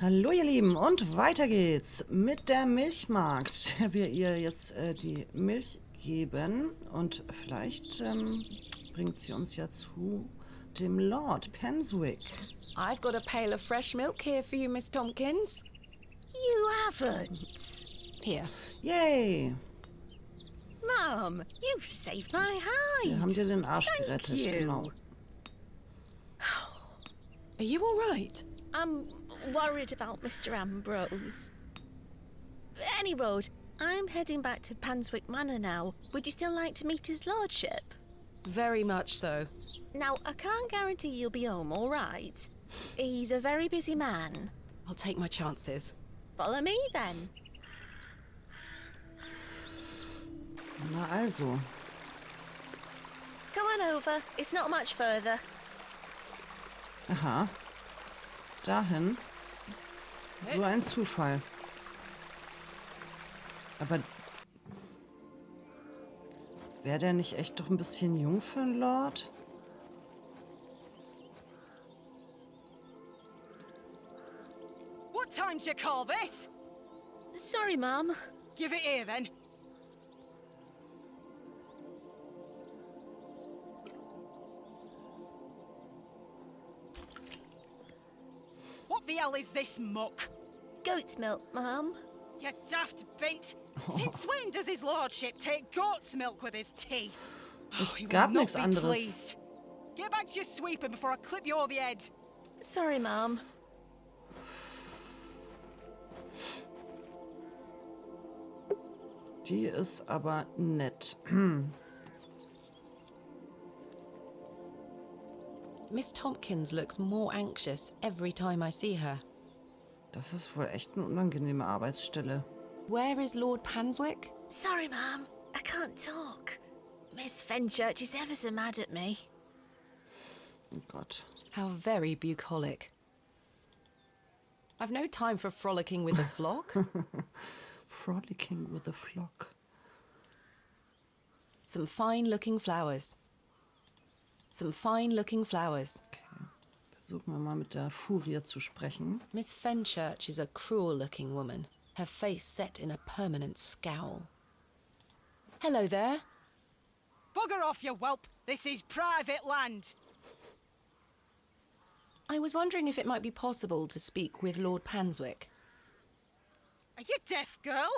Hallo ihr Lieben und weiter geht's mit der Milchmarkt, der wir ihr jetzt die Milch geben und vielleicht bringt sie uns ja zu dem Lord Penswick. I've got a pail of fresh milk here for you, Miss Tompkins. You haven't. Here. Yay! Mum, you've saved my hide. Wir haben dir den Arsch Thank gerettet, you. genau. Are you all right? I'm worried about Mr. Ambrose. Any road, I'm heading back to Penswick Manor now. Would you still like to meet his lordship? Very much so. Now, I can't guarantee you'll be home, all right? He's a very busy man. I'll take my chances. Follow me, then. Na also. Come on over. It's not much further. Aha. Dahin. So ein Zufall. Aber wäre der nicht echt doch ein bisschen jung für einen Lord? What time do you call this? Sorry, Mum. Give it here, then. What the hell is this muck? Goat's milk, Mum. You daft bint. Since when does his lordship take goat's milk with his tea? Es He will gab not nichts be anderes. pleased. Get back to your sweeping before I clip you over the head. Sorry, Mum. Die ist aber nett. Miss Tompkins looks more anxious every time I see her. Das ist wohl echt eine unangenehme Arbeitsstelle. Where is Lord Penswick? Sorry, Mum. I can't talk. Miss Fenchurch is ever so mad at me. Oh Gott. How very bucolic. I've no time for frolicking with the flock. Frolicking with the flock. Some fine-looking flowers. Some fine-looking flowers. Okay. Versuchen wir mal mit der Furie zu sprechen. Miss Fenchurch is a cruel-looking woman, her face set in a permanent scowl. Hello there. Bugger off, you whelp. This is private land. I was wondering if it might be possible to speak with Lord Penswick. Are you deaf, girl?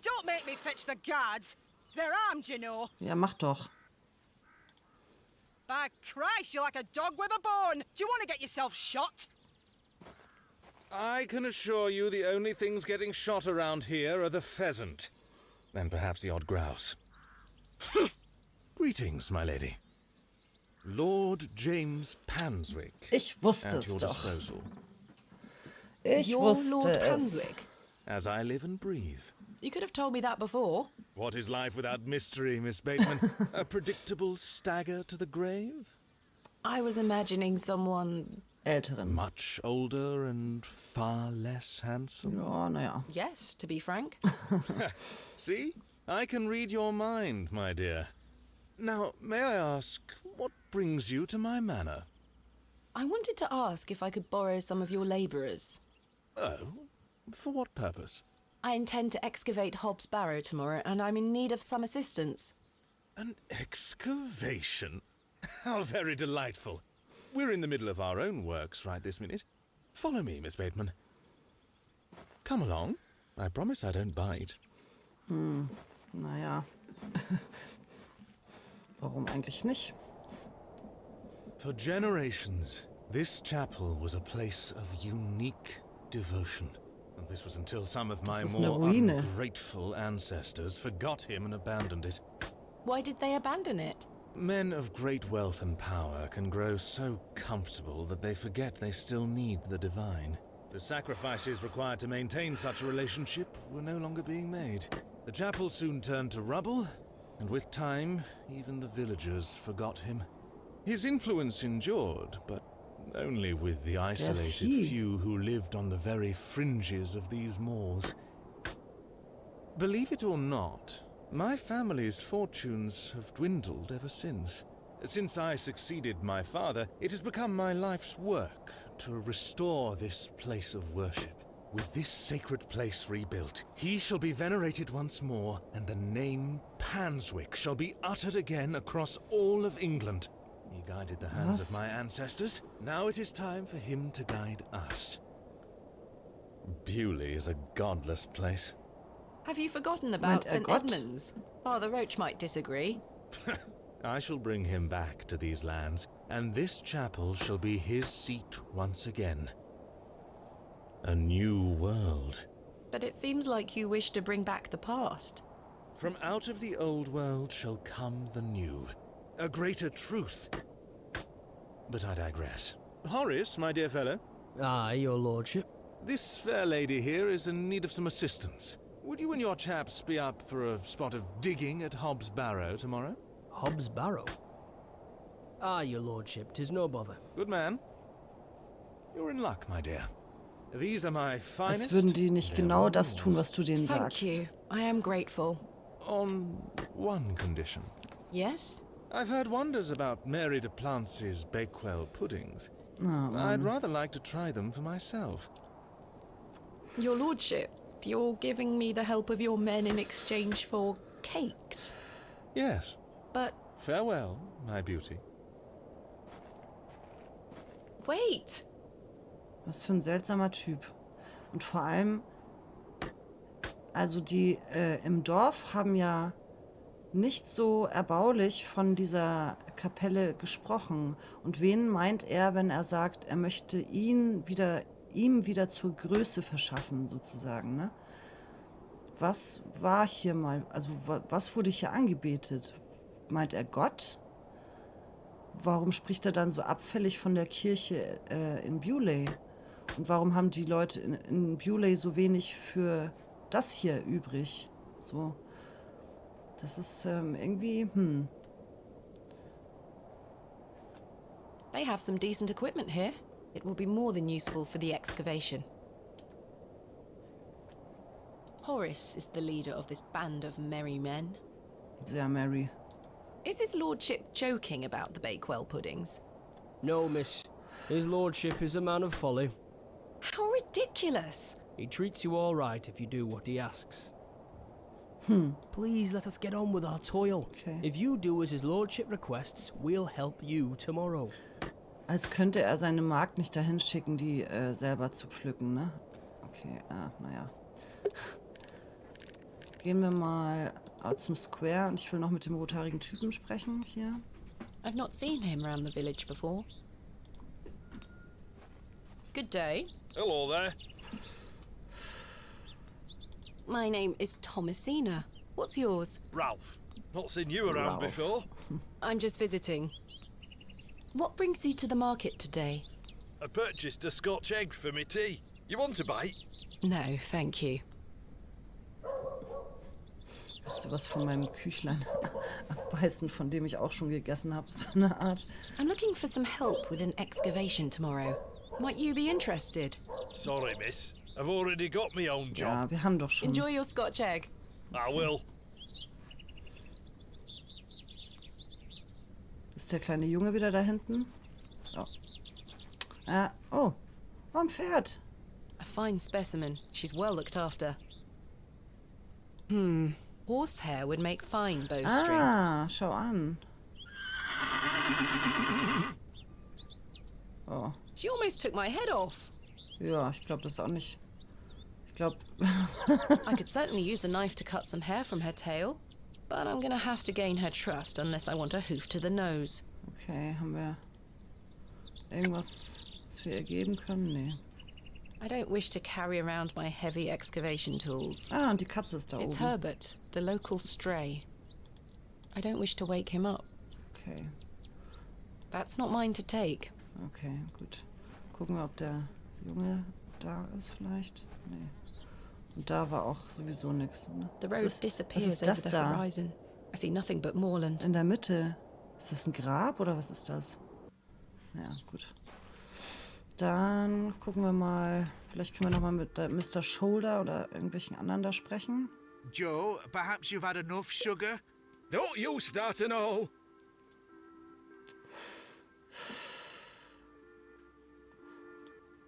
Don't make me fetch the guards. They're armed, you know. Ja, mach doch. By Christ, you're like a dog with a bone. Do you want to get yourself shot? I can assure you the only things getting shot around here are the pheasant. And perhaps the odd grouse. Greetings, my lady. Lord James Penswick. Ich wusste at es your doch. disposal. Ich You're wusste Lord es. Penswick. As I live and breathe. You could have told me that before. What is life without mystery, Miss Bateman? A predictable stagger to the grave? I was imagining someone... Älteren. Much older and far less handsome? Ja, naja. Yes, to be frank. See? I can read your mind, my dear. Now, may I ask, what brings you to my manor? I wanted to ask if I could borrow some of your labourers. Oh, for what purpose? I intend to excavate Hobbs' barrow tomorrow, and I'm in need of some assistance. An excavation? How very delightful. We're in the middle of our own works right this minute. Follow me, Miss Bateman. Come along. I promise I don't bite. Naja. Warum eigentlich nicht? For generations, this chapel was a place of unique devotion. And this was until some of my ist eine more Ruine. ungrateful ancestors forgot him and abandoned it. Why did they abandon it? Men of great wealth and power can grow so comfortable that they forget they still need the divine. The sacrifices required to maintain such a relationship were no longer being made. The chapel soon turned to rubble, and with time, even the villagers forgot him. His influence endured, but only with the isolated he? few who lived on the very fringes of these moors. Believe it or not, my family's fortunes have dwindled ever since. Since I succeeded my father, it has become my life's work to restore this place of worship. With this sacred place rebuilt, he shall be venerated once more, and the name Penswick shall be uttered again across all of England. He guided the hands of my ancestors. Now it is time for him to guide us. Bewley is a godless place. Have you forgotten about St. God? Edmunds? Father Roach might disagree. I shall bring him back to these lands, and this chapel shall be his seat once again. A new world. But it seems like you wish to bring back the past. From out of the old world shall come the new, a greater truth. But I digress. Horace, my dear fellow. Aye, your lordship. This fair lady here is in need of some assistance. Would you and your chaps be up for a spot of digging at Hobbs Barrow tomorrow? Hobbs Barrow? Aye, your lordship, 'tis no bother. Good man. You're in luck, my dear. These are my finest. Als würden die nicht genau das tun, was du denen Thank sagst. you. I am grateful. On one condition. Yes? I've heard wonders about Mary de Plancy's Bakewell puddings. I'd rather like to try them for myself. Your lordship, you're giving me the help of your men in exchange for cakes. Yes. But Farewell, my beauty. wait! Was für ein seltsamer Typ. Und vor allem, also die im Dorf haben ja nicht so erbaulich von dieser Kapelle gesprochen. Und wen meint er, wenn er sagt, er möchte ihm wieder zur Größe verschaffen, sozusagen, ne? Was war hier mal, also was wurde hier angebetet? Meint er Gott? Warum spricht er dann so abfällig von der Kirche in Bewley? Und warum haben die Leute in Bewley so wenig für das hier übrig? So, das ist irgendwie, They have some decent equipment here. It will be more than useful for the excavation. Horace is the leader of this band of merry men. sehr merry. Is his lordship joking about the Bakewell puddings? No, miss. His lordship is a man of folly. How ridiculous! He treats you all right if you do what he asks. Please let us get on with our toil. Okay. If you do as his lordship requests, we'll help you tomorrow. Als könnte er seine Magd nicht dahin schicken, die selber zu pflücken, ne? Okay, naja. Gehen wir mal zum Square und ich will noch mit dem rothaarigen Typen sprechen hier. I've not seen him round the village before. Good day. Hello there. My name is Thomasina. What's yours? Ralph. Not seen you around Ralph. before. I'm just visiting. What brings you to the market today? I purchased a Scotch egg for me tea. You want a bite? No, thank you. Willst du was von meinem Küchlein abbeißen, von dem ich auch schon gegessen habe? So eine Art. I'm looking for some help with an excavation tomorrow. Might you be interested? Sorry, miss. I've already got my own job. Ja, wir haben doch schon. Enjoy your Scotch egg. I will. Ist der kleine Junge wieder da hinten? Oh. Oh, ein Pferd. A fine specimen. She's well looked after. Horsehair would make fine bowstring. Ah, schau an. Oh, She almost took my head off. ja, ich glaube das ist auch nicht. Ich glaube, I could certainly use the knife to cut some hair from her tail, but I'm gonna have to gain her trust unless I want a hoof to the nose. okay, haben wir irgendwas, was wir ihr geben können? Nee. I don't wish to carry around my heavy excavation tools. Ah, und die Katze ist da It's oben. Herbert, the local stray. I don't wish to wake him up. Okay, That's not mine to take. okay, gut. Gucken wir, ob der Junge da ist vielleicht. Nee. Und da war auch sowieso nichts. Ne? The Was road ist disappears over das the da? horizon. I see nothing but moorland. In der Mitte. Ist das ein Grab oder was ist das? Ja, gut. Dann gucken wir mal. Vielleicht können wir noch mal mit Mr. Shoulder oder irgendwelchen anderen da sprechen. Joe, perhaps you've had enough sugar? Don't you start to know.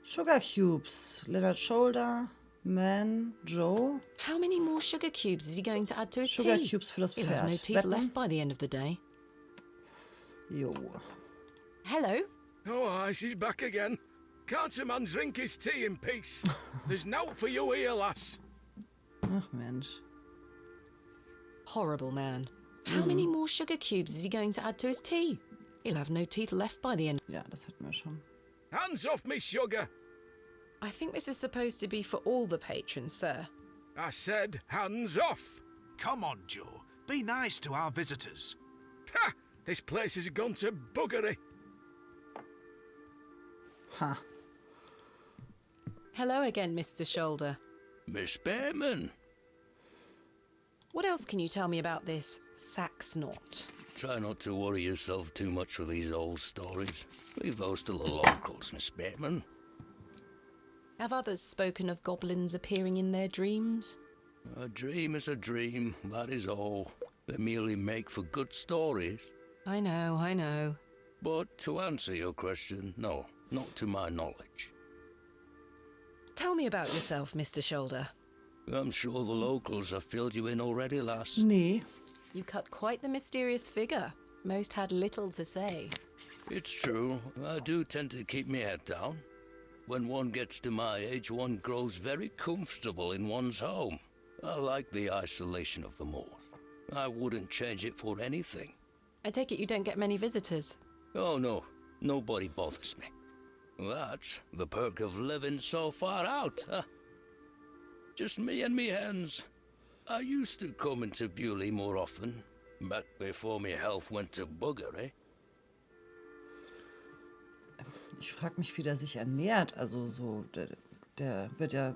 Sugar Cubes. Little Shoulder, Man, Joe. How many more sugar cubes is he going to add to his Sugar tea? Cubes für das He'll have no Pferd. teeth Wetten? left by the end of the day. Jo. Hello? Oh, aye, she's back again. Can't a man drink his tea in peace? There's nought for you here, lass. Ach Mensch. Horrible man. How many more sugar cubes is he going to add to his tea? He'll have no teeth left by the end. Ja, das hatten wir schon. Hands off me sugar. I think this is supposed to be for all the patrons, sir. I said hands off. Come on, Joe. Be nice to our visitors. Ha! This place has gone to buggery. Ha. Hello again, Mr. Shoulder. Miss Behrman. What else can you tell me about this sax knot? Try not to worry yourself too much with these old stories. Leave those to the locals, Miss Behrman. Have others spoken of goblins appearing in their dreams? A dream is a dream, that is all. They merely make for good stories. I know. But to answer your question, no, not to my knowledge. Tell me about yourself, Mr. Shoulder. I'm sure the locals have filled you in already, lass. Nee. You cut quite the mysterious figure. Most had little to say. It's true, I do tend to keep my head down. When one gets to my age, one grows very comfortable in one's home. I like the isolation of the moors. I wouldn't change it for anything. I take it you don't get many visitors. Oh no, nobody bothers me. That's the perk of living so far out, huh? Just me and me hens. I used to come into Bewley more often, back before my health went to buggery. Ich frage mich, wie der sich ernährt. Also so, der wird ja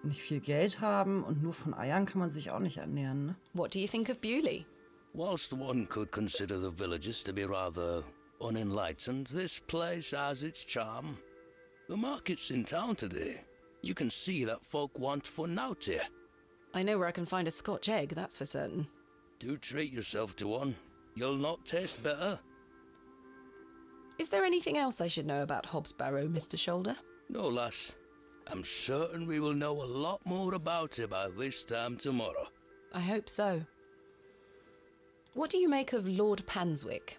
nicht viel Geld haben und nur von Eiern kann man sich auch nicht ernähren, ne? What do you think of Bewley? Whilst one could consider the villages to be rather unenlightened, this place has its charm. The market's in town today. You can see that folk want fun out here. I know where I can find a Scotch egg, that's for certain. Do treat yourself to one. You'll not taste better. Is there anything else I should know about Hobbs Barrow, Mr. Shoulder? No, lass. I'm certain we will know a lot more about it by this time tomorrow. I hope so. What do you make of Lord Penswick?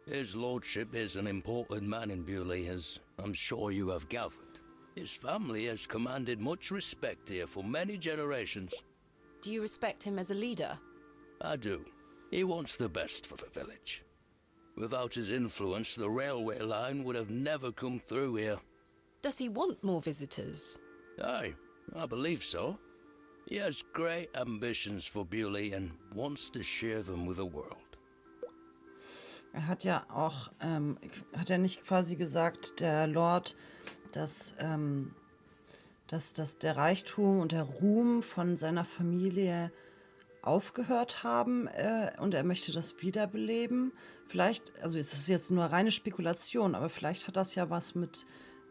His lordship is an important man in Bewley, as I'm sure you have gathered. His family has commanded much respect here for many generations. Do you respect him as a leader? I do. He wants the best for the village. Without his influence, the railway line would have never come through here. Does he want more visitors? Aye, I believe so. He has great ambitions for Bewley and wants to share them with the world. Er hat ja auch, hat er nicht quasi gesagt, der Lord, dass der Reichtum und der Ruhm von seiner Familie aufgehört haben und er möchte das wiederbeleben. Vielleicht, also es ist jetzt nur reine Spekulation, aber vielleicht hat das ja was mit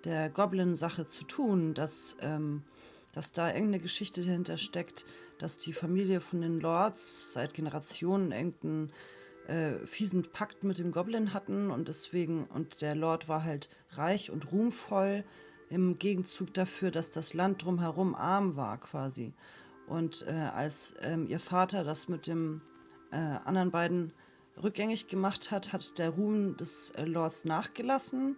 der Goblin-Sache zu tun, dass da irgendeine Geschichte dahinter steckt, dass die Familie von den Lords seit Generationen irgendeinen fiesen Pakt mit dem Goblin hatten und deswegen, und der Lord war halt reich und ruhmvoll im Gegenzug dafür, dass das Land drumherum arm war quasi. Und als ihr Vater das mit dem anderen beiden rückgängig gemacht hat, hat der Ruhm des Lords nachgelassen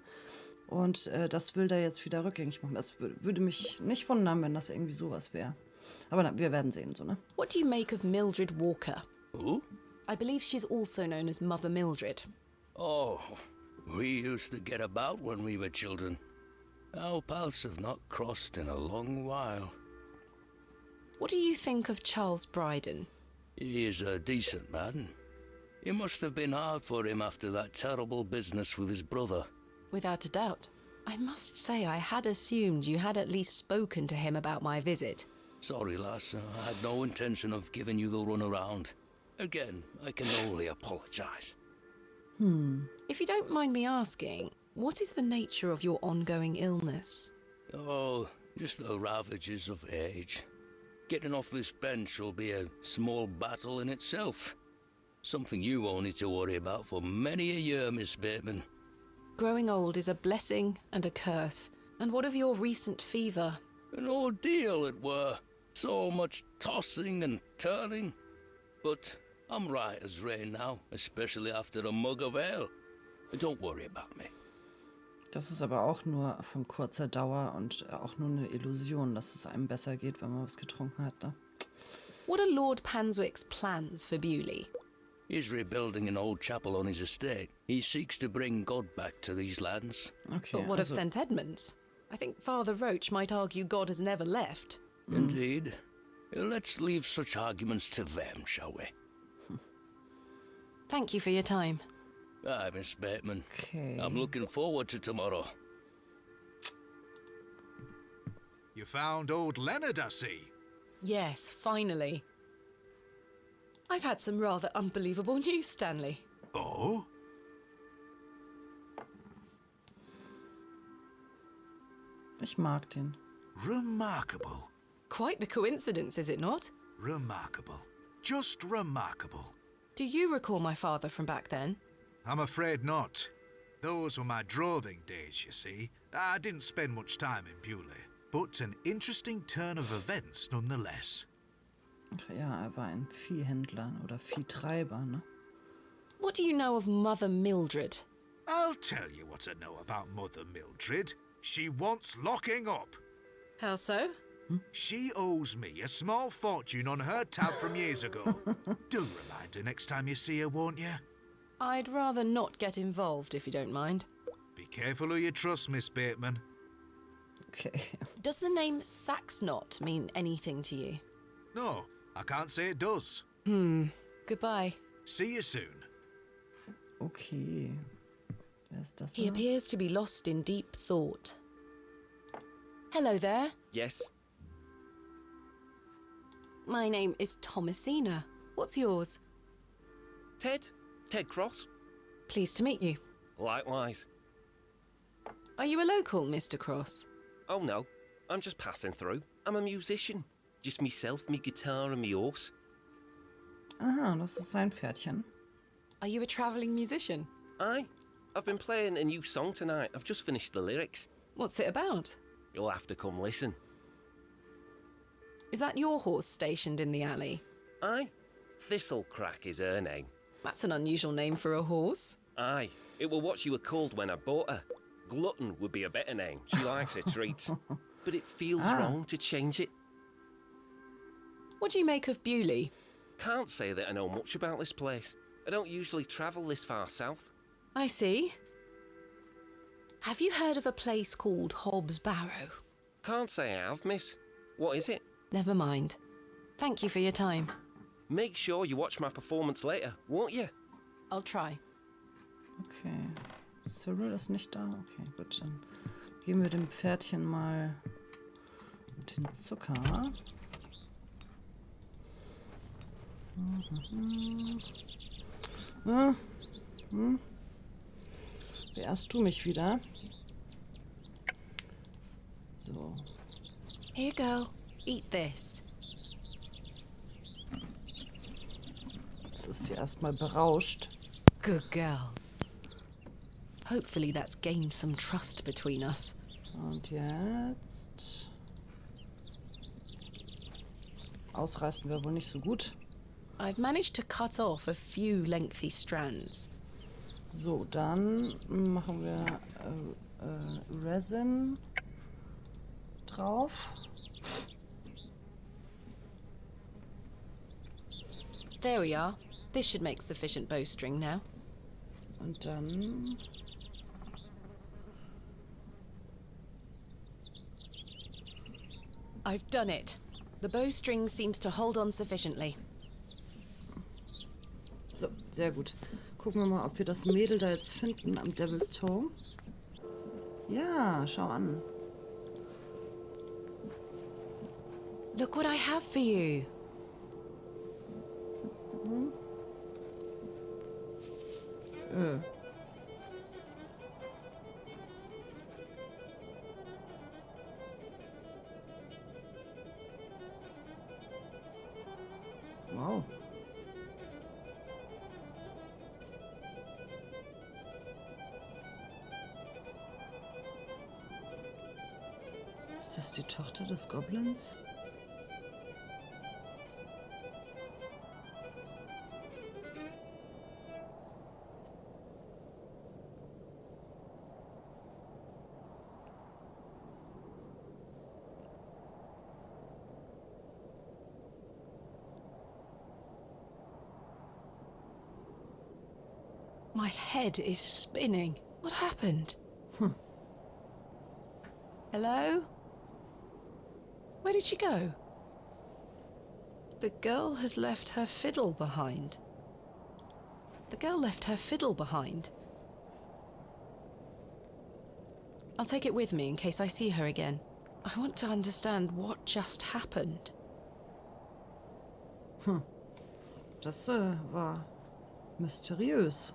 und das will der jetzt wieder rückgängig machen. Das würde mich nicht wundern, wenn das irgendwie sowas wäre. Aber na, wir werden sehen, so, ne? What do you make of Mildred Walker? Who? I believe she's also known as Mother Mildred. Oh, we used to get about when we were children. Our paths have not crossed in a long while. What do you think of Charles Bryden? He is a decent man. It must have been hard for him after that terrible business with his brother. Without a doubt. I must say I had assumed you had at least spoken to him about my visit. Sorry, lass, I had no intention of giving you the runaround. Again, I can only apologize. If you don't mind me asking, what is the nature of your ongoing illness? Oh, just the ravages of age. Getting off this bench will be a small battle in itself. Something you won't need to worry about for many a year, Miss Bateman. Growing old is a blessing and a curse. And what of your recent fever? An ordeal it were. So much tossing and turning. But I'm right as rain now, especially after a mug of ale. Don't worry about me. Das ist aber auch nur von kurzer Dauer und auch nur eine Illusion, dass es einem besser geht, wenn man was getrunken hat, ne? What are Lord Penswick's plans for Bewley? He's rebuilding an old chapel on his estate. He seeks to bring God back to these lands. Okay, But what of also, St. Edmunds? I think Father Roach might argue God has never left. Indeed. Let's leave such arguments to them, shall we? Thank you for your time. Aye, Miss Bateman. okay. I'm looking forward to tomorrow. You found old Leonard, I see. Yes, finally. I've had some rather unbelievable news, Stanley. Oh? Ich mag den. Remarkable. Quite the coincidence, is it not? Remarkable. Just remarkable. Do you recall my father from back then? I'm afraid not. Those were my droving days, you see. I didn't spend much time in Bewley. But an interesting turn of events nonetheless. Ach ja, er war ein Viehhändler oder Viehtreiber, ne? What do you know of Mother Mildred? I'll tell you what I know about Mother Mildred. She wants locking up. How so? She owes me a small fortune on her tab from years ago. Do remind her next time you see her, won't you? I'd rather not get involved, if you don't mind. Be careful who you trust, Miss Bateman. Okay. Does the name Saxnot mean anything to you? No, I can't say it does. Goodbye. See you soon. Okay. Wer ist das He da? appears to be lost in deep thought. Hello there. Yes. My name is Thomasina. What's yours? Ted? Ted Cross? Pleased to meet you. Likewise. Are you a local, Mr. Cross? Oh no, I'm just passing through. I'm a musician. Just myself, me guitar and me horse. Aha, das ist sein Pferdchen. Are you a travelling musician? Aye. I've been playing a new song tonight. I've just finished the lyrics. What's it about? You'll have to come listen. Is that your horse stationed in the alley? Aye. Thistlecrack is her name. That's an unusual name for a horse. Aye. It were what she were called when I bought her. Glutton would be a better name. She likes her treats. But it feels wrong to change it. What do you make of Bewley? Can't say that I know much about this place. I don't usually travel this far south. I see. Have you heard of a place called Hobbs Barrow? Can't say I have, miss. What is it? Never mind. Thank you for your time. Make sure you watch my performance later, won't you? I'll try. Okay. Cyril ist nicht da? Okay, gut, dann geben wir dem Pferdchen mal den Zucker. Beehrst du mich wieder? So. Here, girl. Eat this. Jetzt ist sie erstmal berauscht. Good girl. Hopefully that's gained some trust between us. Und jetzt... Ausreißen wäre wohl nicht so gut. I've managed to cut off a few lengthy strands. So, dann machen wir Resin drauf. There we are. This should make sufficient bowstring now. Und dann... I've done it. The bowstring seems to hold on sufficiently. So, sehr gut. Gucken wir mal, ob wir das Mädel da jetzt finden am Devil's Toe. Ja, schau an. Look what I have for you. Wow. Ist das die Tochter des Goblins? My head is spinning. What happened? Hello? Where did she go? The girl has left her fiddle behind. The girl left her fiddle behind. I'll take it with me in case I see her again. I want to understand what just happened. Das war mysteriös,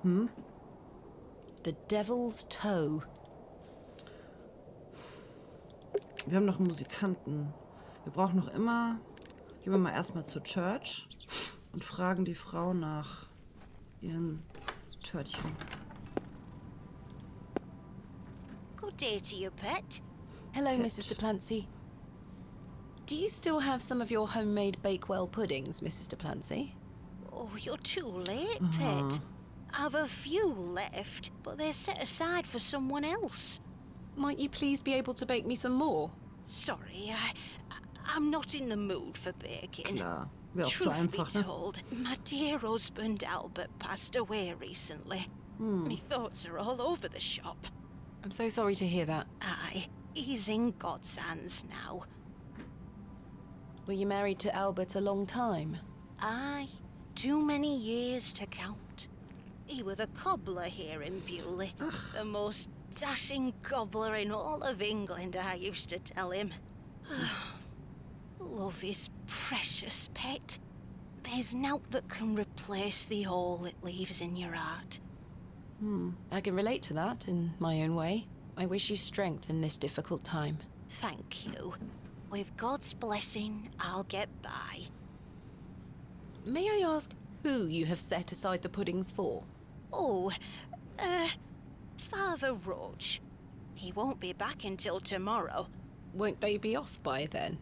The Devil's Toe. Wir haben noch einen Musikanten. Wir brauchen noch immer... Gehen wir mal erstmal zur Church und fragen die Frau nach ihren Törtchen. Good day to you, pet. Hello, Mrs. Duplancy. Do you still have some of your homemade Bakewell puddings, Mrs. Duplancy? Oh, you're too late, pet. I've a few left, but they're set aside for someone else. Might you please be able to bake me some more? Sorry, I'm not in the mood for baking. Klar, wäre auch zu Truth einfach, be ne? told, my dear husband Albert passed away recently. My thoughts are all over the shop. I'm so sorry to hear that. Aye, he's in God's hands now. Were you married to Albert a long time? Aye, too many years to count. He were the cobbler here in Bewley. The most dashing cobbler in all of England, I used to tell him. Love is precious, pet. There's nought that can replace the hole it leaves in your heart. I can relate to that in my own way. I wish you strength in this difficult time. Thank you. With God's blessing, I'll get by. May I ask who you have set aside the puddings for? Oh, Father Roach. He won't be back until tomorrow. Won't they be off by then?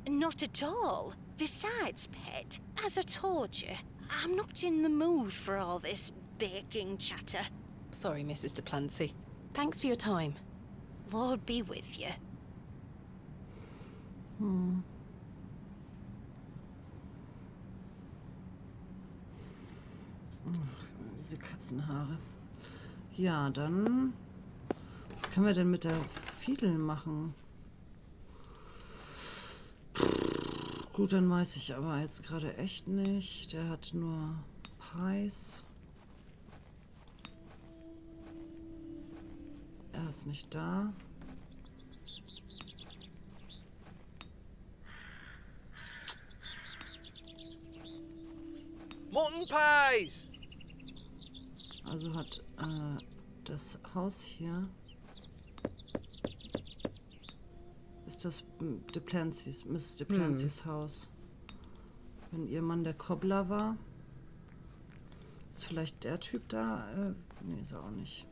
Not at all. Besides, pet, as I told you, I'm not in the mood for all this baking chatter. Sorry, Mrs. Duplancy. Thanks for your time. Lord be with you. Diese Katzenhaare. Ja, dann... Was können wir denn mit der Fiedel machen? Gut, dann weiß ich aber jetzt gerade echt nicht. Der hat nur Pies. Er ist nicht da. Mutton pies! Also hat das Haus hier... Ist das Duplancy's, Miss Duplancy's Haus. Wenn ihr Mann der Cobbler war, ist vielleicht der Typ da? Nee, ist er auch nicht.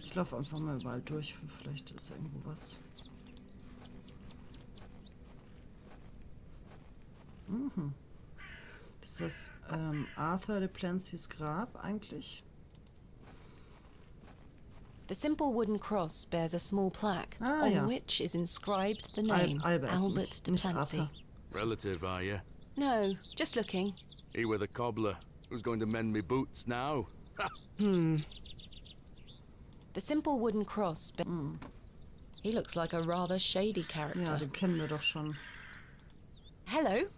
Ich laufe einfach mal überall durch, vielleicht ist irgendwo was. Ist das Arthur Duplancy's Grab eigentlich? The simple wooden cross bears a small plaque, on ja. which is inscribed the name Albert, Albert nicht Duplancy. Arthur. Relative, are you? No, just looking. He were the cobbler. Who's going to mend me boots now? The simple wooden cross. He looks like a rather shady character. Ja, den kennen wir doch schon. Hello.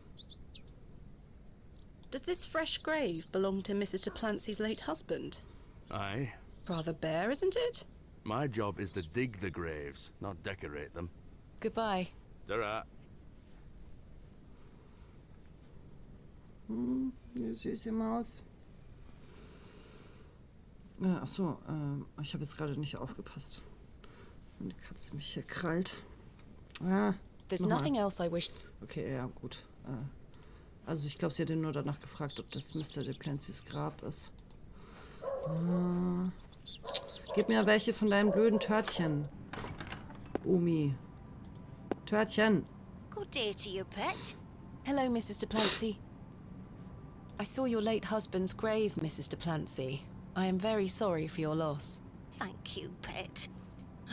Does this fresh grave belong to Mrs. Duplancy's late husband? Aye. Rather bare, isn't it? My job is to dig the graves, not decorate them. Goodbye. Ta-ra. Die süße Maus. Ja, ach so, ich habe jetzt gerade nicht aufgepasst. Wenn die Katze mich hier krallt. There's nochmal. nothing else I wish. Okay, ja, gut. Also ich glaube, sie hat ihn nur danach gefragt, ob das Mr. Duplancy's Grab ist. Gib mir welche von deinen blöden Törtchen. Omi. Törtchen. Good day to you, pet. Hello, Mrs. Duplancy. I saw your late husband's grave, Mrs. Duplancy. I am very sorry for your loss. Thank you, pet.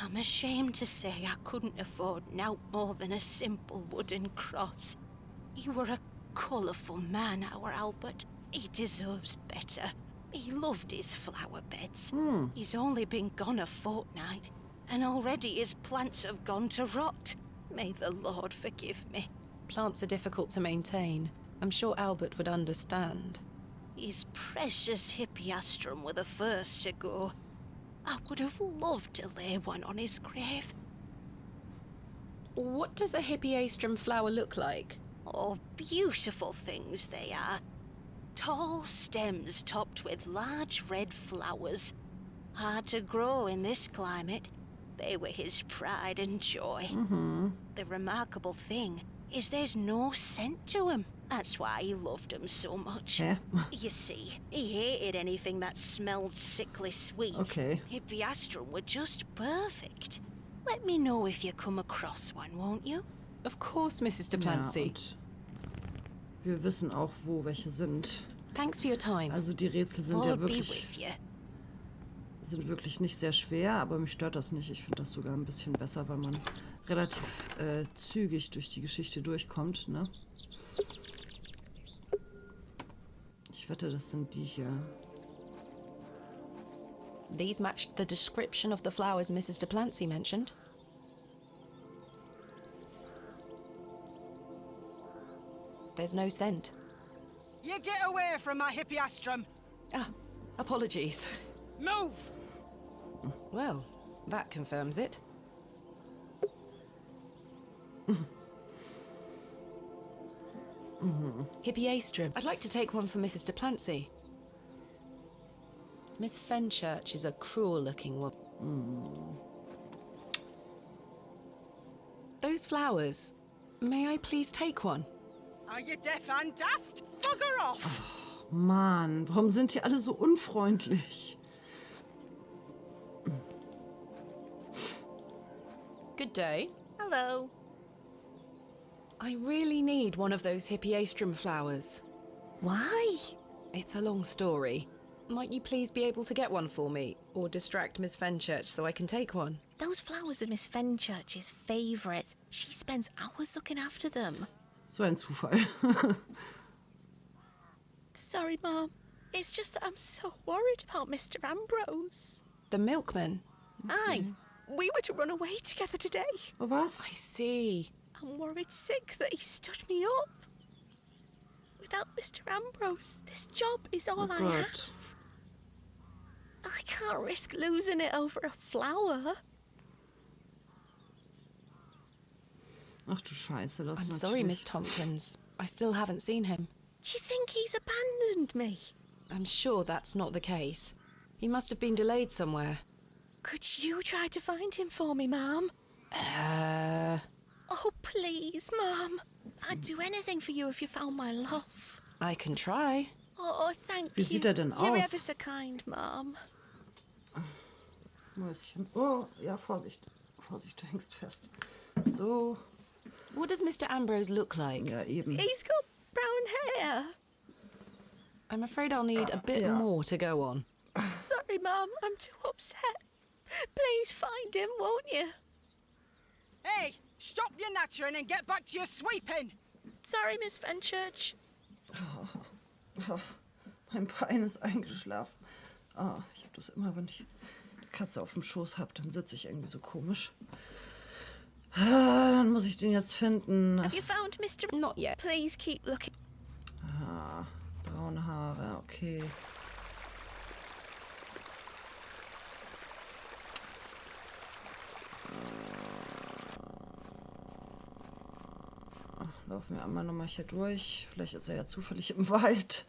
I'm ashamed to say I couldn't afford naught more than a simple wooden cross. You were a colourful man, our Albert. He deserves better. He loved his flower beds. He's only been gone a fortnight, and already his plants have gone to rot. May the Lord forgive me. Plants are difficult to maintain. I'm sure Albert would understand. His precious hippeastrum were the first to go. I would have loved to lay one on his grave. What does a hippeastrum flower look like? Oh, beautiful things they are. Tall stems topped with large red flowers. Hard to grow in this climate. They were his pride and joy. The remarkable thing is there's no scent to 'em. That's why he loved 'em so much. Yeah. You see, he hated anything that smelled sickly sweet. Okay. Hippeastrum were just perfect. Let me know if you come across one, won't you? Of course, Mrs. Ja, Duplancy. und wir wissen auch, wo welche sind. Thanks for your time. Also die Rätsel sind ja Lord be wirklich, with you. sind wirklich nicht sehr schwer, aber mich stört das nicht. Ich finde das sogar ein bisschen besser, weil man relativ zügig durch die Geschichte durchkommt, ne? Ich wette, das sind die hier. These matched the description of the flowers Mrs. Duplancy mentioned. There's no scent. You get away from my hippeastrum. Ah, apologies. Move! Well, that confirms it. Hippeastrum. I'd like to take one for Mrs. Duplancy. Miss Fenchurch is a cruel-looking woman. Those flowers. May I please take one? Are you deaf and daft? Bugger off! Mann, warum sind die alle so unfreundlich? Good day. Hello. I really need one of those hippeastrum flowers. Why? It's a long story. Might you please be able to get one for me, or distract Miss Fenchurch so I can take one? Those flowers are Miss Fenchurch's favourites. She spends hours looking after them. So ein Zufall. Sorry, Mum. It's just that I'm so worried about Mr. Ambrose. The milkman? Aye. We were to run away together today. Oh, was? I see. I'm worried sick that he stood me up. Without Mr. Ambrose, this job is all I God. have. I can't risk losing it over a flower. Ach du Scheiße, das I'm ist sorry, natürlich... Miss Tompkins. I still haven't seen him. Do you think he's abandoned me? I'm sure that's not the case. He must have been delayed somewhere. Could you try to find him for me, Mum? Oh, please, Mum. I'd do anything for you if you found my love. I can try. Oh, thank Wie you. sieht er denn You're aus? ever so kind, Mum. Mäuschen. Oh, ja, Vorsicht. Vorsicht, du hängst fest. So, What does Mr. Ambrose look like? ja eben. He's got brown hair. I'm afraid I'll need a bit Yeah. more to go on. Sorry, Mum. I'm too upset. Please find him, won't you? Hey, stop your nattering and get back to your sweeping! Sorry, Miss Fenchurch. Mein Bein ist eingeschlafen. Ah, ich habe das immer, wenn ich eine Katze auf dem Schoß habe, dann sitze ich irgendwie so komisch. Ah, dann muss ich den jetzt finden. Have you found Mr. Not yet. Please keep looking. Ah, braune Haare, okay. Laufen wir einmal nochmal hier durch. Vielleicht ist er ja zufällig im Wald.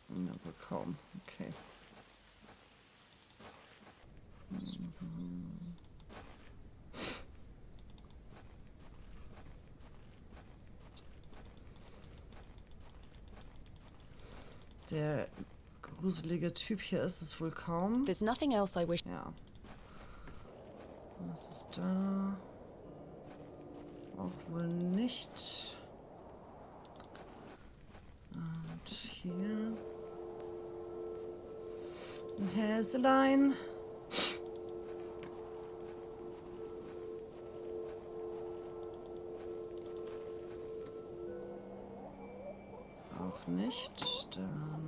Ja, wohl kaum. Okay. Der gruselige Typ hier ist es wohl kaum. There's nothing else I wish. Ja. Was ist da? Auch wohl nicht. Und hier. Ein Häselein. Auch nicht. Dann.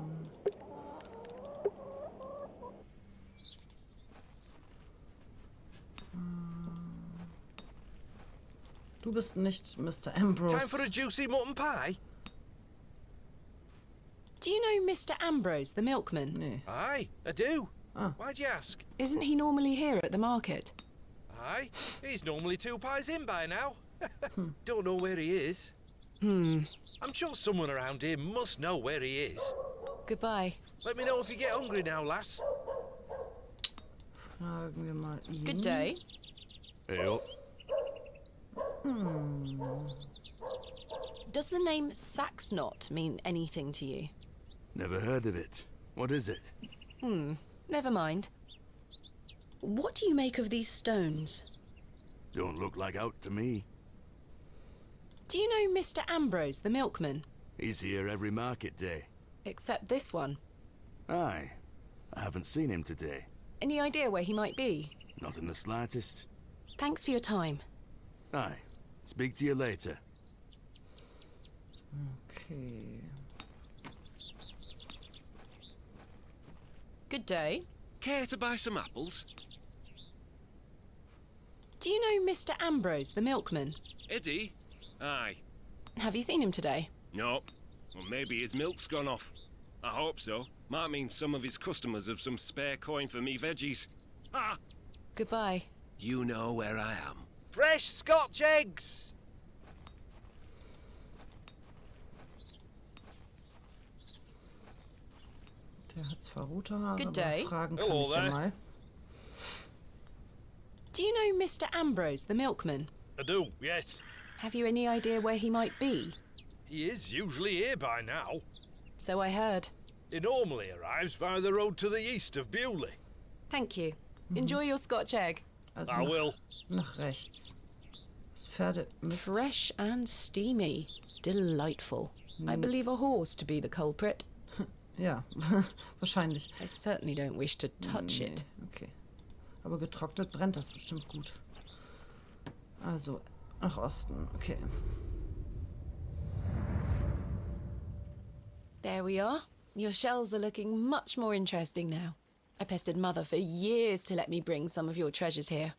Du bist nicht Mr. Ambrose. Time for a juicy mutton pie? Do you know Mr. Ambrose, the milkman? Nee. Aye, I do. Ah. Why'd you ask? Isn't he normally here at the market? Aye, he's normally 2 pies in by now. Don't know where he is. I'm sure someone around here must know where he is. Goodbye. Let me know if you get hungry now, lass. Fragen wir mal ihn. Good day. Hey, Does the name Saxnot mean anything to you? never heard of it. What is it? Never mind. What do you make of these stones? Don't look like out to me. Do you know Mr. Ambrose, the milkman? He's here every market day. Except this one. Aye. I haven't seen him today. Any idea where he might be? Not in the slightest. Thanks for your time. Aye. Speak to you later. Okay. Good day. Care to buy some apples? Do you know Mr. Ambrose, the milkman? Eddie? Aye. Have you seen him today? No. Well, maybe his milk's gone off. I hope so. Might mean some of his customers have some spare coin for me veggies. Ah! Goodbye. You know where I am. Fresh Scotch eggs! Der hat zwar rote Haare, Good aber day. fragen kann Hello ich ja there. mal. Do you know Mr. Ambrose, the milkman? I do, yes. Have you any idea where he might be? He is usually here by now. So I heard. He normally arrives via the road to the east of Bewley. Thank you. Enjoy your Scotch egg. Also I will. nach rechts. Das Pferdemist. Fresh and steamy. Delightful. I believe a horse to be the culprit. Ja, wahrscheinlich. I certainly don't wish to touch Nee, it. okay. Aber getrocknet brennt das bestimmt gut. Also, nach Osten. Okay. There we are. Your shells are looking much more interesting now. I pestered Mother for years to let me bring some of your treasures here.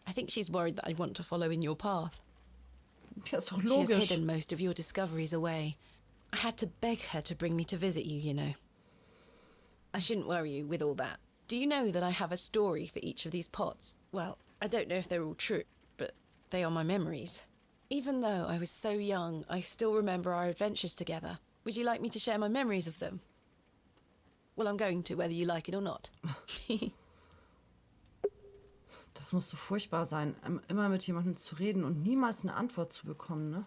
I think she's worried that I want to follow in your path. Ja, ist doch She has logisch. hidden most of your discoveries away. I had to beg her to bring me to visit you, you know. I shouldn't worry you with all that. Do you know that I have a story for each of these pots? Well, I don't know if they're all true, but they are my memories. Even though I was so young, I still remember our adventures together. Would you like me to share my memories of them? Well, I'm going to, whether you like it or not. Das muss so furchtbar sein, immer mit jemandem zu reden und niemals eine Antwort zu bekommen, ne?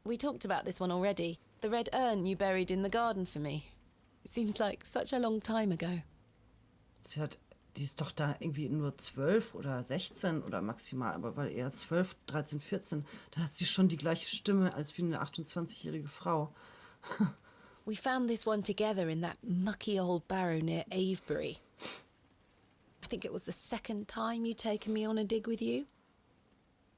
We talked about this one already. The red urn you buried in the garden for me. It seems like such a long time ago. Die ist doch da irgendwie nur 12 oder 16 oder maximal, aber weil er 12, 13, 14, dann hat sie schon die gleiche Stimme als wie eine 28-jährige Frau. We found this one together in that mucky old barrow near Avebury. I think it was the second time you'd taken me on a dig with you.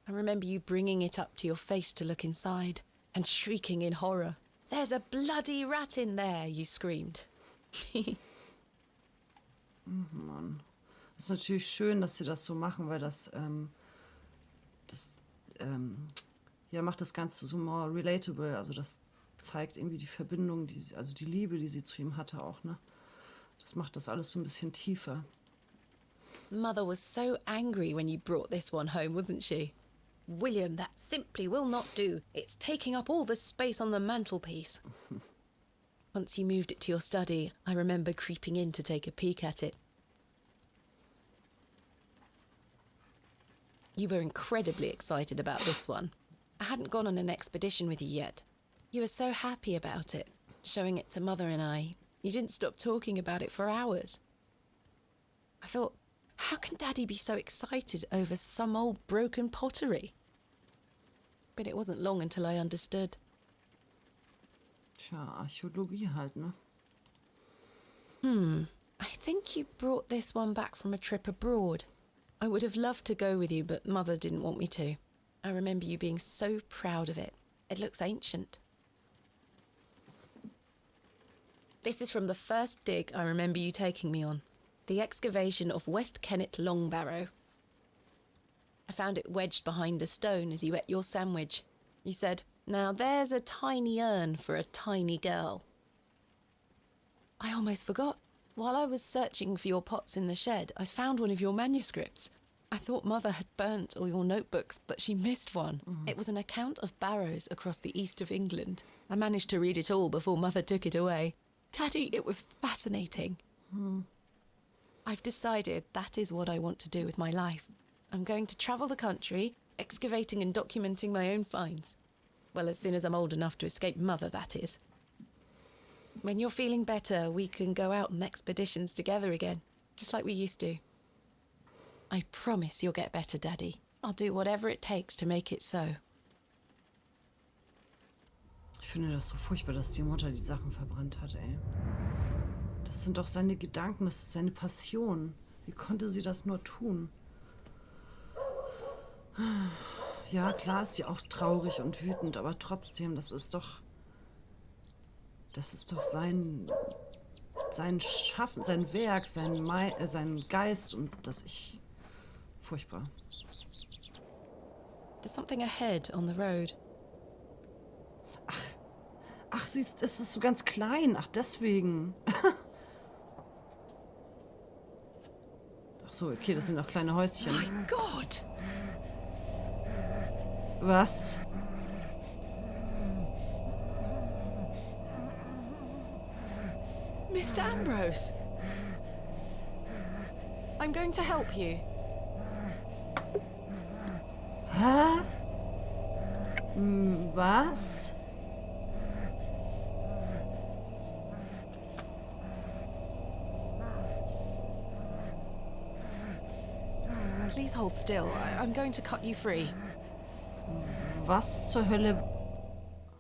I remember you bringing it up to your face to look inside and shrieking in horror. "There's a bloody rat in there," you screamed. Mann. Das ist natürlich schön, dass sie das so machen, weil das macht das Ganze so more relatable. Also das zeigt irgendwie die Verbindung, also die Liebe, die sie zu ihm hatte auch, ne? Das macht das alles so ein bisschen tiefer. Mother was so angry when you brought this one home, wasn't she? "William, that simply will not do. It's taking up all the space on the mantelpiece." Once you moved it to your study, I remember creeping in to take a peek at it. You were incredibly excited about this one. I hadn't gone on an expedition with you yet. You were so happy about it, showing it to Mother and I. You didn't stop talking about it for hours. I thought, how can Daddy be so excited over some old broken pottery? But it wasn't long until I understood. Tja, Archäologie halt, ne? I think you brought this one back from a trip abroad. I would have loved to go with you, but Mother didn't want me to. I remember you being so proud of it. It looks ancient. This is from the first dig I remember you taking me on. The excavation of West Kennet Long Barrow. I found it wedged behind a stone as you ate your sandwich. You said, "Now there's a tiny urn for a tiny girl." I almost forgot. While I was searching for your pots in the shed, I found one of your manuscripts. I thought Mother had burnt all your notebooks, but she missed one. It was an account of barrows across the east of England. I managed to read it all before Mother took it away. Daddy, it was fascinating. I've decided that is what I want to do with my life. I'm going to travel the country, excavating and documenting my own finds. Well, as soon as I'm old enough to escape Mother, that is. When you're feeling better, we can go out on expeditions together again, just like we used to. I promise you'll get better, Daddy. I'll do whatever it takes to make it so. Ich finde das so furchtbar, dass die Mutter die Sachen verbrannt hat, ey. Das sind doch seine Gedanken, das ist seine Passion. Wie konnte sie das nur tun? Ja, klar ist sie auch traurig und wütend, aber trotzdem, das ist doch sein Schaffen, sein Werk, sein Geist und furchtbar. There's something ahead on the road. Ach, es ist so ganz klein. Ach, deswegen. Ach so, okay, das sind auch kleine Häuschen. Mein Gott! Was? Mr. Ambrose! I'm going to help you. Hä? Was? Please hold still. I'm going to cut you free. Was zur Hölle?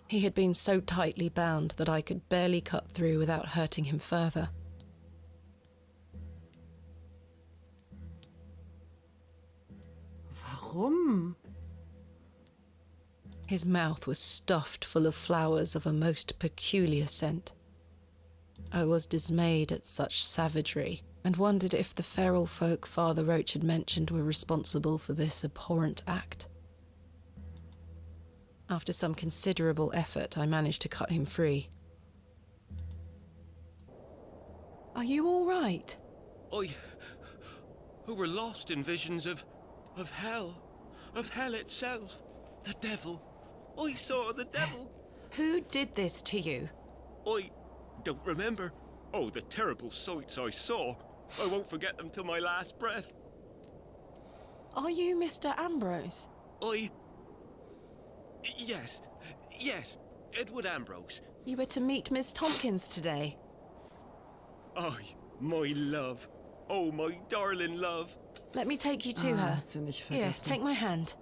He had been so tightly bound that I could barely cut through without hurting him further. Warum? His mouth was stuffed full of flowers of a most peculiar scent. I was dismayed at such savagery and wondered if the feral folk Father Roach had mentioned were responsible for this abhorrent act. After some considerable effort, I managed to cut him free. Are you all right? Who were lost in visions of hell itself, the devil. I saw the devil. Who did this to you? I don't remember. Oh, the terrible sights I saw. I won't forget them till my last breath. Are you Mr. Ambrose? Yes, Edward Ambrose. You were to meet Miss Tompkins today. My love. Oh, my darling love. Let me take you to her. Yes, take my hand.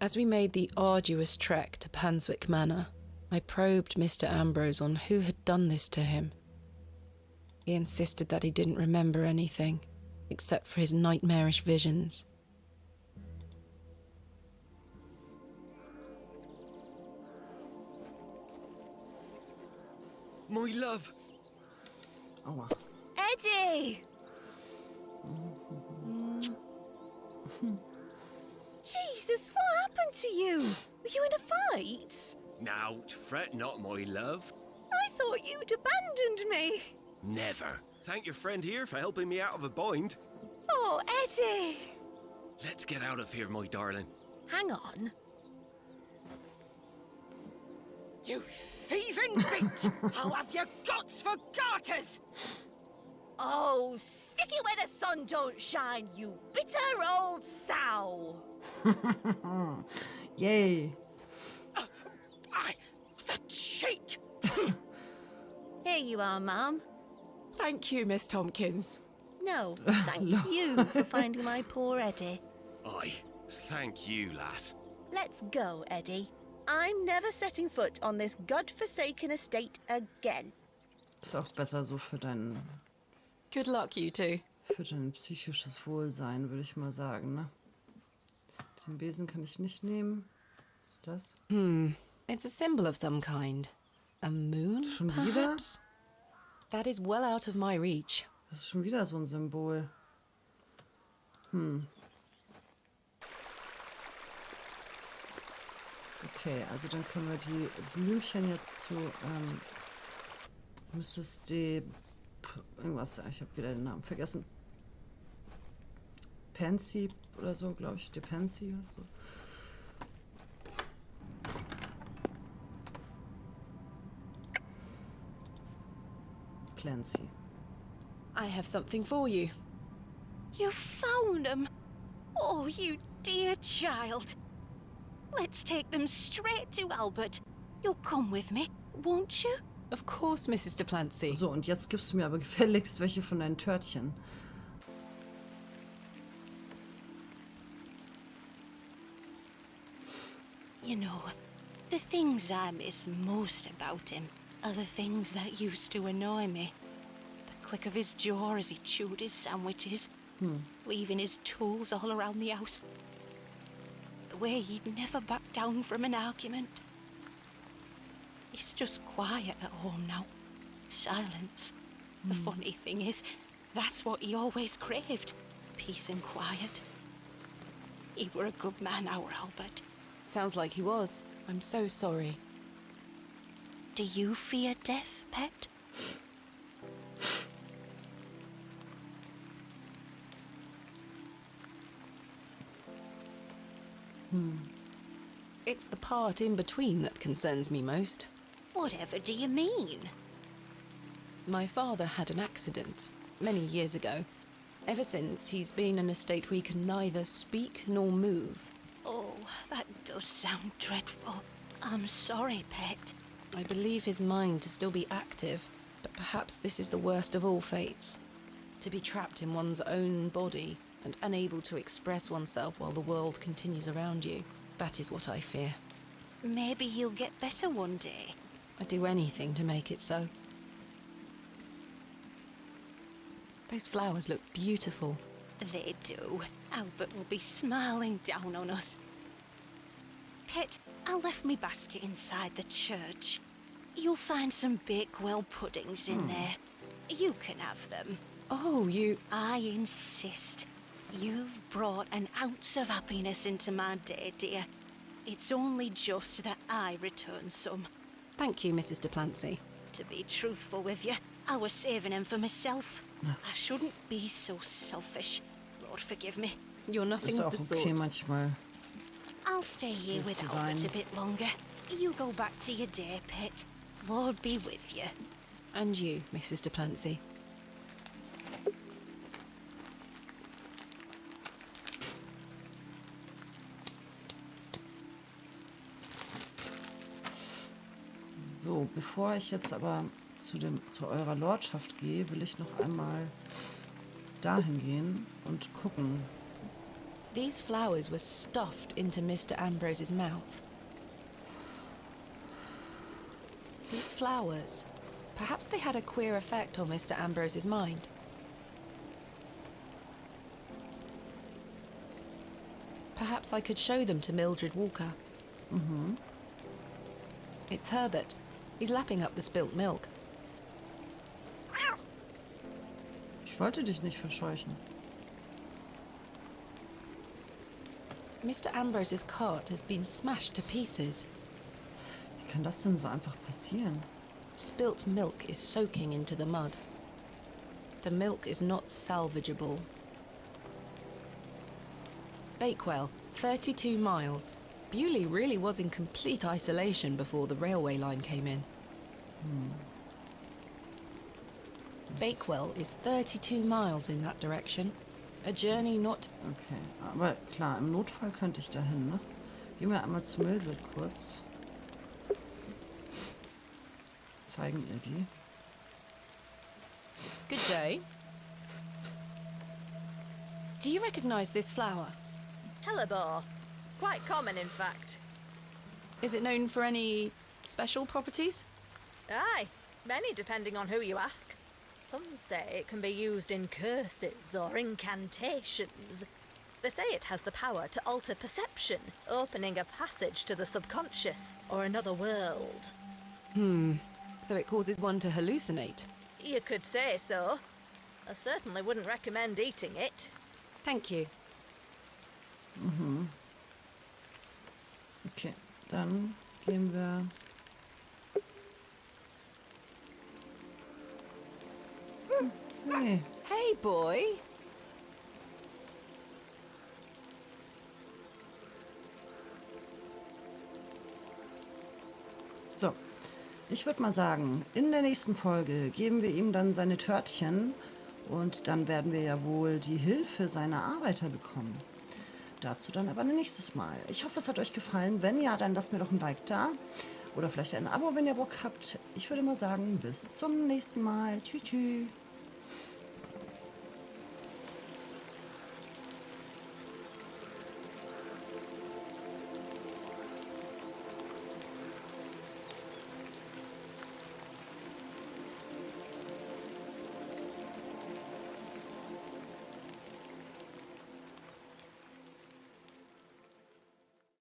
As we made the arduous trek to Penswick Manor, I probed Mr. Ambrose on who had done this to him. He insisted that he didn't remember anything, except for his nightmarish visions. My love. Aua. Eddie! Jesus, what happened to you? Were you in a fight? Now, fret not, my love. I thought you'd abandoned me. Never. Thank your friend here for helping me out of a bind. Oh, Eddie! Let's get out of here, my darling. Hang on. You thieving beat! How have you guts for garters? Oh, stick it where the sun don't shine, you bitter old sow! Yay. The cheek! Here you are, ma'am. Thank you, Miss Tompkins. No, thank you for finding my poor Eddie. Aye, thank you, lass. Let's go, Eddie. I'm never setting foot on this godforsaken estate again. Ist auch besser so für dein Good luck, you two. psychisches Wohlsein, würde ich mal sagen, ne? Den Besen kann ich nicht nehmen. Was ist das? It's a symbol of some kind. A moon, Schon wieder? perhaps? That is well out of my reach. Das ist schon wieder so ein Symbol. Okay, also dann können wir die Blümchen jetzt zu Mrs. D. Irgendwas, ich habe wieder den Namen vergessen. Pansy oder so, glaube ich. De Pansy oder so. Clancy. I have something for you. You found them? Oh, you dear child. Let's take them straight to Albert. You'll come with me, won't you? Of course, Mrs. Duplancy. So, und jetzt gibst du mir aber gefälligst welche von deinen Törtchen. You know, the things I miss most about him are the things that used to annoy me. The click of his jaw as he chewed his sandwiches, leaving his tools all around the house. The way he'd never back down from an argument. He's just quiet at home now. Silence. The funny thing is, that's what he always craved. Peace and quiet. He were a good man, our Albert. Sounds like he was. I'm so sorry. Do you fear death, pet? It's the part in between that concerns me most. Whatever do you mean? My father had an accident many years ago. Ever since, he's been in a state where he can neither speak nor move. Oh, that does sound dreadful. I'm sorry, pet. I believe his mind to still be active, but perhaps this is the worst of all fates. To be trapped in one's own body and unable to express oneself while the world continues around you. That is what I fear. Maybe he'll get better one day. I'd do anything to make it so. Those flowers look beautiful. They do. Albert will be smiling down on us. Pet, I left me basket inside the church. You'll find some Bakewell puddings in there. You can have them. Oh, you... I insist. You've brought an ounce of happiness into my day, dear. It's only just that I return some. Thank you, Mrs. Duplancy. To be truthful with you, I was saving them for myself. I shouldn't be so selfish. Lord forgive me. You're nothing of the Ist auch okay sort. manchmal. I'll stay here with Albert a bit longer. You go back to your day, Pet. Lord be with you. And you, Mrs. Duplancy. So, bevor ich jetzt aber zu eurer Lordschaft gehe, will ich noch einmal dahin gehen und gucken. These flowers were stuffed into Mr. Ambrose's mouth. These flowers. Perhaps they had a queer effect on Mr. Ambrose's mind. Perhaps I could show them to Mildred Walker. It's Herbert. He's lapping up the spilt milk. Ich wollte dich nicht verscheuchen. Mr. Ambrose's cart has been smashed to pieces. Wie kann das denn so einfach passieren? Spilt milk is soaking into the mud. The milk is not salvageable. Bakewell, 32 miles. Bewley really was in complete isolation before the railway line came in. Bakewell is 32 miles in that direction. A journey not... Okay, aber klar, im Notfall könnte ich dahin, ne? Gehen wir einmal zu Mildred kurz. Zeigen ihr die. Good day. Do you recognize this flower? Hellebore. Quite common, in fact. Is it known for any special properties? Aye, many depending on who you ask. Some say it can be used in curses or incantations. They say it has the power to alter perception, opening a passage to the subconscious or another world. So it causes one to hallucinate? You could say so. I certainly wouldn't recommend eating it. Thank you. Okay, dann gehen wir... Hey. Hey, boy. So, ich würde mal sagen, in der nächsten Folge geben wir ihm dann seine Törtchen und dann werden wir ja wohl die Hilfe seiner Arbeiter bekommen. Dazu dann aber nächstes Mal. Ich hoffe, es hat euch gefallen. Wenn ja, dann lasst mir doch ein Like da oder vielleicht ein Abo, wenn ihr Bock habt. Ich würde mal sagen, bis zum nächsten Mal. Tschüss, tschüss.